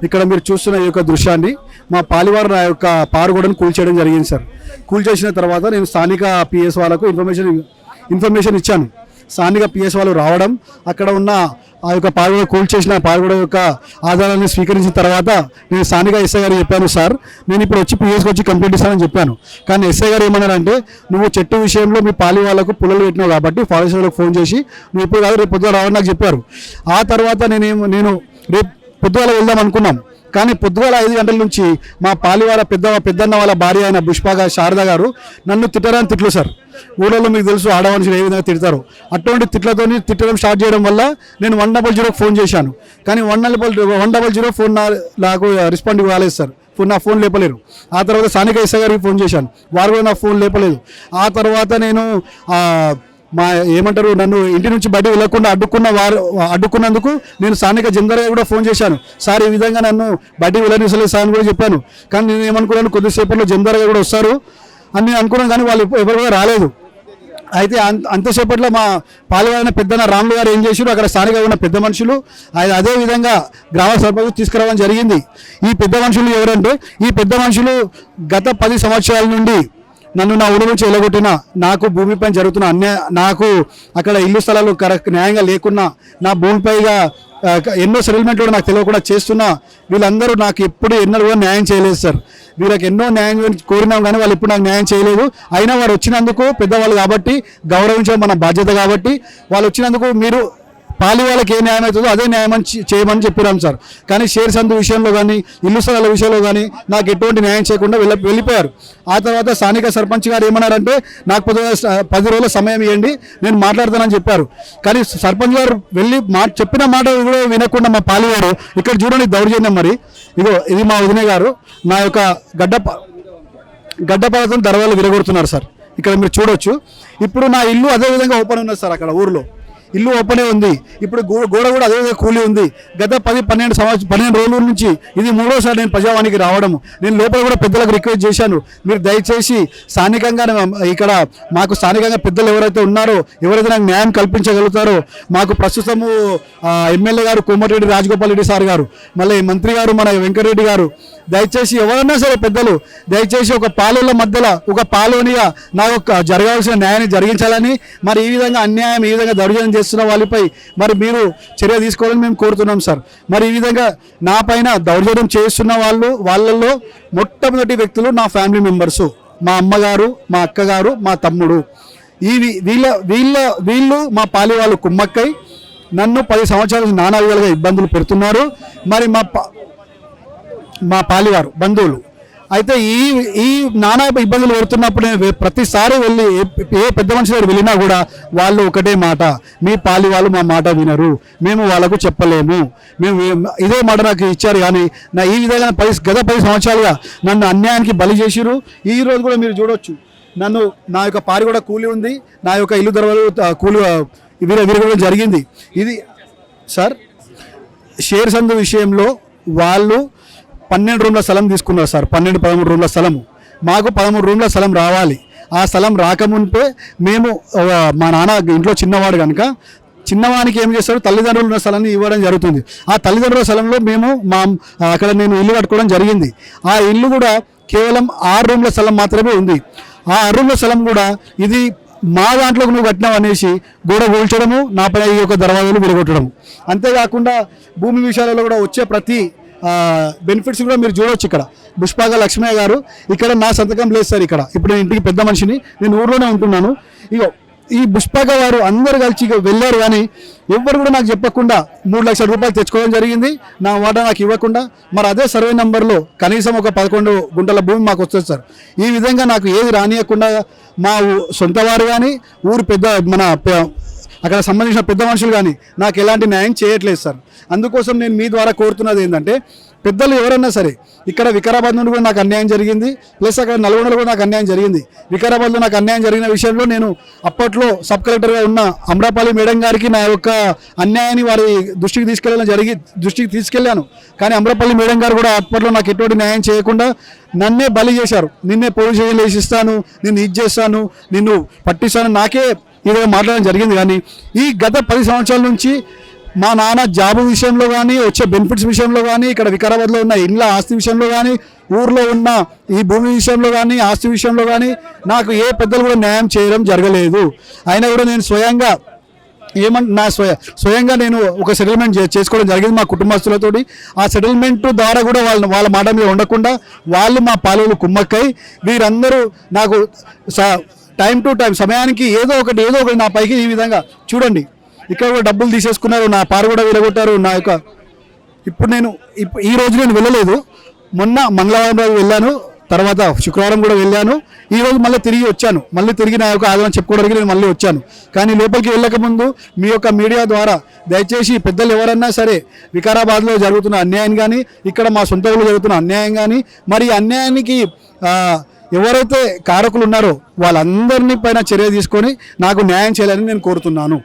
ఇక్కడ మీరు చూస్తున్న ఈ యొక్క దృశ్యాన్ని మా పాలివారు నా యొక్క పారుగోడను కూల్చేయడం జరిగింది సార్. కూల్చేసిన తర్వాత నేను స్థానిక పిఎస్ వాళ్ళకు ఇన్ఫర్మేషన్ ఇచ్చాను. స్థానిక పిఎస్ వాళ్ళు రావడం, అక్కడ ఉన్న ఆ యొక్క పారుగోడ కూల్చేసిన పారుగోడ యొక్క ఆధారాన్ని స్వీకరించిన తర్వాత నేను స్థానిక ఎస్ఐ గారు చెప్పాను, సార్ నేను ఇప్పుడు వచ్చి పిఎస్కి వచ్చి కంప్లైంట్ ఇస్తానని చెప్పాను. కానీ ఎస్ఐ గారు ఏమన్నారంటే, నువ్వు చెట్టు విషయంలో మీ పాలి వాళ్ళకు పుల్లలు పెట్టినావు కాబట్టి ఫారెస్ట్ వాళ్ళకి ఫోన్ చేసి నువ్వు ఇప్పుడు కాదు రేపు పొద్దున రావని నాకు చెప్పారు. ఆ తర్వాత నేను రేపు పొద్దుగాల వెళ్దాం అనుకున్నాం. కానీ పొద్దుగాల 5 గంటల నుంచి మా పాలివార పెద్దన్న వాళ్ళ భార్య అయిన పుష్పగా శారద గారు నన్ను తిట్టరాని తిట్లు సార్. ఊళ్ళో మీకు తెలుసు ఆడమనుషులు ఏ విధంగా తిడతారు. అటువంటి తిట్లతోని తిట్టడం స్టార్ట్ చేయడం వల్ల నేను 100కి ఫోన్ చేశాను. కానీ 100 ఫోన్ నాకు రెస్పాండ్ కాలేదు సార్. నా ఫోన్ లేపలేరు. ఆ తర్వాత స్థానిక ఎస్ఐ గారికి ఫోన్ చేశాను, వారు కూడా నా ఫోన్ లేపలేదు. ఆ తర్వాత నేను నన్ను ఇంటి నుంచి బయట వెళ్ళకుండా అడ్డుకున్నందుకు నేను స్థానిక జందరగా కూడా ఫోన్ చేశాను. సార్ ఈ విధంగా నన్ను బయటికి వెళ్ళనిసలేదు సార్ అని కూడా చెప్పాను. కానీ నేను ఏమనుకున్నాను, కొద్దిసేపట్లో జందరగా కూడా వస్తారు అని నేను అనుకున్నాను. కానీ వాళ్ళు ఎవరు కూడా రాలేదు. అయితే అంతసేపట్లో మా పాలివారిన పెద్దన్న రాములు గారు ఏం చేశారు, అక్కడ స్థానికంగా ఉన్న పెద్ద మనుషులు అదే విధంగా గ్రామ సర్పంచ్ తీసుకురావడం జరిగింది. ఈ పెద్ద మనుషులు ఎవరంటే, ఈ పెద్ద మనుషులు గత 10 సంవత్సరాల నుండి నన్ను నా ఊరి నుంచి ఎలగొట్టిన, నాకు భూమిపై జరుగుతున్న నాకు అక్కడ ఇల్లు స్థలాలు న్యాయంగా లేకున్నా, నా భూమిపైగా ఎన్నో సెటిల్మెంట్లు కూడా నాకు తెలియకుండా చేస్తున్నా వీళ్ళందరూ నాకు ఎన్నడూ కూడా న్యాయం చేయలేదు సార్. వీళ్ళకి ఎన్నో న్యాయం కోరినాం కానీ వాళ్ళు ఎప్పుడు నాకు న్యాయం చేయలేదు. అయినా వారు వచ్చినందుకు పెద్దవాళ్ళు కాబట్టి గౌరవించడం మన బాధ్యత కాబట్టి వాళ్ళు వచ్చినందుకు మీరు పాలి వాళ్ళకి ఏ న్యాయం అవుతుందో అదే న్యాయం చేయమని చెప్పినాం సార్. కానీ షేర్ సందు విషయంలో కానీ ఇల్లు స్థలాల విషయంలో కానీ నాకు ఎటువంటి న్యాయం చేయకుండా వెళ్ళిపోయారు. ఆ తర్వాత స్థానిక సర్పంచ్ గారు ఏమన్నారంటే, నాకు 10 రోజుల సమయం ఇవ్వండి, నేను మాట్లాడతానని చెప్పారు. కానీ సర్పంచ్ గారు వెళ్ళి చెప్పిన మాట కూడా వినకుండా మా పాలివారు ఇక్కడ చూడండి దౌర్జన్యం. మరి ఇది మా వదిన గారు నా యొక్క గడ్డపాలతో దర్వాలు విరగొడుతున్నారు సార్. ఇక్కడ మీరు చూడొచ్చు. ఇప్పుడు నా ఇల్లు అదే విధంగా ఓపెన్ ఉన్నది సార్. అక్కడ ఊర్లో ఇల్లు ఓపెనే ఉంది. ఇప్పుడు గోడ కూడా అదేవిధంగా కూలి ఉంది. గత 12 రోజుల నుంచి ఇది 3వసారి నేను ప్రజావానికి రావడము. నేను లోపల కూడా పెద్దలకు రిక్వెస్ట్ చేశాను, మీరు దయచేసి స్థానికంగా ఇక్కడ మాకు స్థానికంగా పెద్దలు ఎవరైతే ఉన్నారో, ఎవరైతే నాకు న్యాయం కల్పించగలుగుతారో, మాకు ప్రస్తుతము ఎమ్మెల్యే గారు కోమటిరెడ్డి రాజగోపాల్ రెడ్డి సార్ గారు, మళ్ళీ మంత్రి గారు మన వెంకటరెడ్డి గారు, దయచేసి ఎవరన్నా సరే పెద్దలు దయచేసి ఒక పాలెల మధ్యలో ఒక పాలోనిగా నా యొక్క జరగాల్సిన న్యాయాన్ని జరిగించాలని, మరి ఈ విధంగా అన్యాయం ఈ విధంగా దౌర్జన్యం చేస్తున్న వాళ్ళపై మరి మీరు చర్య తీసుకోవాలని మేము కోరుతున్నాం సార్. మరి ఈ విధంగా నా పైన దౌర్జన్యం చేస్తున్న వాళ్ళల్లో మొట్టమొదటి వ్యక్తులు నా ఫ్యామిలీ మెంబర్సు, మా అమ్మగారు, మా అక్కగారు, మా తమ్ముడు. వీళ్ళు మా పాలి వాళ్ళు కుమ్మక్కై నన్ను 10 సంవత్సరాల నానా విధాలుగా ఇబ్బందులు పెడుతున్నారు. మరి మా పాలివారు బంధువులు అయితే ఈ నానా ఇబ్బందులు పెడుతున్నప్పుడు నేను ప్రతిసారి వెళ్ళి ఏ పెద్ద మనిషి దగ్గర వెళ్ళినా కూడా వాళ్ళు ఒకటే మాట, మీ పాలి వాళ్ళు మా మాట వినరు, మేము వాళ్ళకు చెప్పలేము, మేము ఇదే మాట నాకు ఇచ్చారు. కానీ ఈ విధంగా గత 10 సంవత్సరాలుగా నన్ను అన్యాయానికి బలి చేసిరు. ఈ రోజు కూడా మీరు చూడొచ్చు, నా యొక్క పారి కూడా కూలి ఉంది, నా యొక్క ఇల్లు దర్వాలు కూలి విరగడం జరిగింది. ఇది సార్ షేర్ సందు విషయంలో వాళ్ళు 12 రూమ్ల స్థలం తీసుకున్నారు సార్. 12-13 రూమ్ల స్థలము. మాకు 13 రూమ్ల స్థలం రావాలి. ఆ స్థలం రాకముందే మేము మా నాన్న ఇంట్లో చిన్నవాడు కనుక చిన్నవానికి ఏం చేస్తారు, తల్లిదండ్రులు ఉన్న స్థలాన్ని ఇవ్వడం జరుగుతుంది. ఆ తల్లిదండ్రుల స్థలంలో అక్కడ నేను ఇల్లు కట్టుకోవడం జరిగింది. ఆ ఇల్లు కూడా కేవలం 6 రూమ్ల స్థలం మాత్రమే ఉంది. ఆ 6 రూమ్ల స్థలం కూడా ఇది మా దాంట్లోకి నువ్వు కట్టినావు అనేసి గోడ కూల్చడము, నాపై ఈ యొక్క దర్వాజాలు విరగొట్టడము. అంతేకాకుండా భూమి విషయాలలో కూడా వచ్చే ప్రతి బెనిఫిట్స్ కూడా మీరు చూడవచ్చు. ఇక్కడ పుష్పగా లక్ష్మయ్య గారు, ఇక్కడ నా సంతకం లేదు సార్. ఇక్కడ ఇప్పుడు నేను ఇంటికి పెద్ద మనిషిని, నేను ఊర్లోనే ఉంటున్నాను. ఈ పుష్పగా వారు అందరు కలిసి వెళ్ళారు. కానీ ఎవ్వరు కూడా నాకు చెప్పకుండా 3 లక్షల రూపాయలు తెచ్చుకోవడం జరిగింది. నా వాటా నాకు ఇవ్వకుండా. మరి అదే సర్వే నెంబర్లో కనీసం ఒక 11 గుంటల భూమి మాకు వస్తుంది సార్. ఈ విధంగా నాకు ఏది రానియకుండా మా సొంత వారు కానీ ఊరు అక్కడ సంబంధించిన పెద్ద మనుషులు కానీ నాకు ఎలాంటి న్యాయం చేయట్లేదు సార్. అందుకోసం నేను మీ ద్వారా కోరుతున్నది ఏంటంటే, పెద్దలు ఎవరన్నా సరే, ఇక్కడ వికారాబాద్ నుండి కూడా నాకు అన్యాయం జరిగింది, ప్లస్ అక్కడ నల్గొండలో కూడా నాకు అన్యాయం జరిగింది. వికారాబాద్లో నాకు అన్యాయం జరిగిన విషయంలో నేను అప్పట్లో సబ్ కలెక్టర్గా ఉన్న అమ్రపాలి మేడం గారికి నా యొక్క అన్యాయాన్ని వారి దృష్టికి తీసుకెళ్ళాను. కానీ అమ్రపల్లి మేడం గారు కూడా అప్పట్లో నాకు ఎటువంటి న్యాయం చేయకుండా నన్నే బలి చేశారు. నిన్నే పోలీస్ స్టేషన్లో వేసిస్తాను, నిన్ను ఇది చేస్తాను, నిన్ను పట్టిస్తాను, నాకే ఇదే మాట్లాడడం జరిగింది. కానీ ఈ గత 10 సంవత్సరాల నుంచి మా నాన్న జాబు విషయంలో కానీ వచ్చే బెనిఫిట్స్ విషయంలో కానీ ఇక్కడ వికారాబాద్లో ఉన్న ఇండ్ల ఆస్తి విషయంలో కానీ ఊర్లో ఉన్న ఈ భూమి విషయంలో కానీ ఆస్తి విషయంలో కానీ నాకు ఏ పెద్దలు కూడా న్యాయం చేయడం జరగలేదు. అయినా కూడా నేను స్వయంగా స్వయంగా నేను ఒక సెటిల్మెంట్ చేసుకోవడం జరిగింది మా కుటుంబస్తులతోటి. ఆ సెటిల్మెంట్ ద్వారా కూడా వాళ్ళ మాట మీద ఉండకుండా వాళ్ళు మా పాలెలు కుమ్మక్కై వీరందరూ నాకు టైం టు టైం సమయానికి ఏదో ఒకటి నా పైకి ఈ విధంగా చూడండి ఇక్కడ కూడా డబ్బులు తీసేసుకున్నారు, నా పారు కూడా విలగొట్టారు. నా యొక్క ఈ రోజు నేను వెళ్ళలేదు, మొన్న మంగళవారం రోజు వెళ్ళాను, తర్వాత శుక్రవారం కూడా వెళ్ళాను, ఈరోజు మళ్ళీ తిరిగి వచ్చాను. మళ్ళీ తిరిగి నా యొక్క ఆదరణ చెప్పుకోవడానికి నేను మళ్ళీ వచ్చాను. కానీ లోపలికి వెళ్ళకముందు మీ యొక్క మీడియా ద్వారా దయచేసి పెద్దలు ఎవరన్నా సరే వికారాబాద్లో జరుగుతున్న అన్యాయం కానీ ఇక్కడ మా సొంత ఊళ్ళో జరుగుతున్న అన్యాయం కానీ మరి అన్యాయానికి ఎవరైతే కారకులు ఉన్నారో వాళ్ళందరినీ పైన చర్య తీసుకొని నాకు న్యాయం చేయాలని నేను కోరుతున్నాను.